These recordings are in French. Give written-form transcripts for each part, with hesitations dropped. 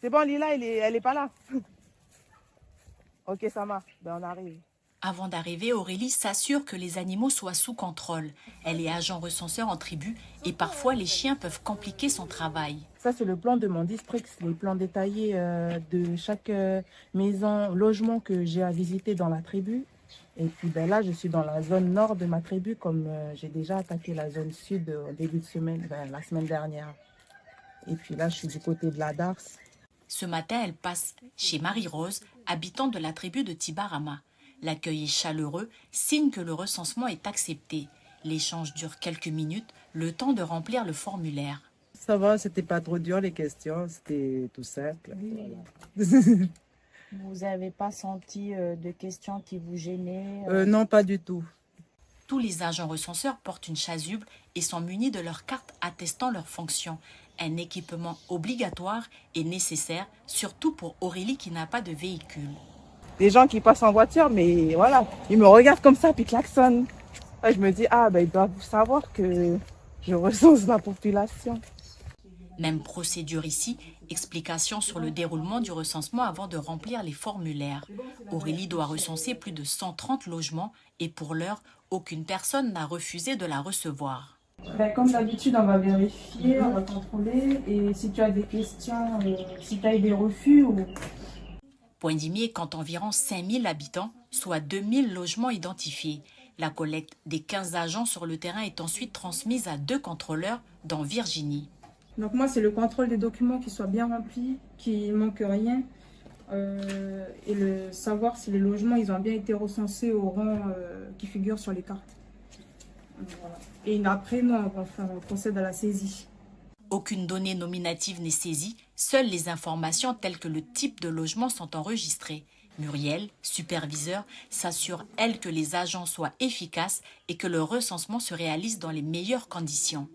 C'est bon, Lila, elle est pas là. Ok, ça marche. Ben, on arrive. Avant d'arriver, Aurélie s'assure que les animaux soient sous contrôle. Elle est agent recenseur en tribu et parfois les chiens peuvent compliquer son travail. Ça, c'est le plan de mon district, les plans détaillés de chaque maison, logement que j'ai à visiter dans la tribu. Et puis ben là, je suis dans la zone nord de ma tribu, comme j'ai déjà attaqué la zone sud au début de semaine, ben, la semaine dernière. Et puis là, je suis du côté de la Darse. Ce matin, elle passe chez Marie-Rose, habitant de la tribu de Tibarama. L'accueil est chaleureux, signe que le recensement est accepté. L'échange dure quelques minutes, le temps de remplir le formulaire. Ça va, c'était pas trop dur les questions, c'était tout simple. Oui. Voilà. Vous n'avez pas senti de questions qui vous gênaient Non, pas du tout. Tous les agents recenseurs portent une chasuble et sont munis de leur carte attestant leur fonction. Un équipement obligatoire est nécessaire, surtout pour Aurélie qui n'a pas de véhicule. Des gens qui passent en voiture, mais voilà, ils me regardent comme ça, puis klaxonnent. Là, je me dis, ah, ben ils doivent savoir que je recense la population. Même procédure ici, explication sur le déroulement du recensement avant de remplir les formulaires. Aurélie doit recenser plus de 130 logements et pour l'heure, aucune personne n'a refusé de la recevoir. Ben, comme d'habitude, on va vérifier, on va contrôler. Et si tu as des questions, si tu as eu des refus ou... Poindimier compte environ 5000 habitants, soit 2000 logements identifiés. La collecte des 15 agents sur le terrain est ensuite transmise à 2 contrôleurs, dont Virginie. Donc moi, c'est le contrôle des documents qui soient bien remplis, qu'il ne manque rien. Et le savoir si les logements ils ont bien été recensés au rang qui figure sur les cartes. Voilà. Et après, nous, on procède à la saisie. Aucune donnée nominative n'est saisie, seules les informations telles que le type de logement sont enregistrées. Muriel, superviseur, s'assure, elle, que les agents soient efficaces et que le recensement se réalise dans les meilleures conditions.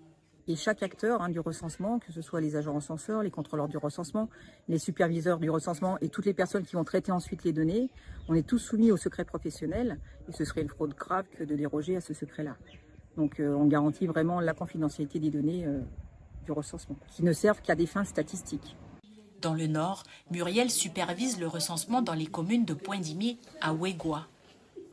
Et chaque acteur du recensement, que ce soit les agents recenseurs, les contrôleurs du recensement, les superviseurs du recensement et toutes les personnes qui vont traiter ensuite les données, on est tous soumis au secret professionnel et ce serait une fraude grave que de déroger à ce secret-là. Donc on garantit vraiment la confidentialité des données du recensement, qui ne servent qu'à des fins statistiques. Dans le Nord, Muriel supervise le recensement dans les communes de Poindimier à Ouégoua.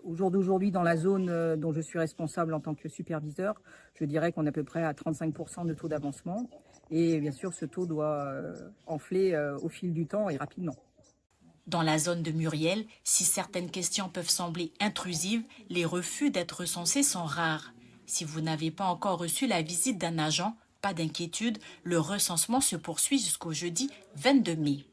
Au jour d'aujourd'hui, dans la zone dont je suis responsable en tant que superviseur, je dirais qu'on est à peu près à 35% de taux d'avancement. Et bien sûr, ce taux doit enfler au fil du temps et rapidement. Dans la zone de Muriel, si certaines questions peuvent sembler intrusives, les refus d'être recensés sont rares. Si vous n'avez pas encore reçu la visite d'un agent, pas d'inquiétude, le recensement se poursuit jusqu'au jeudi 22 mai.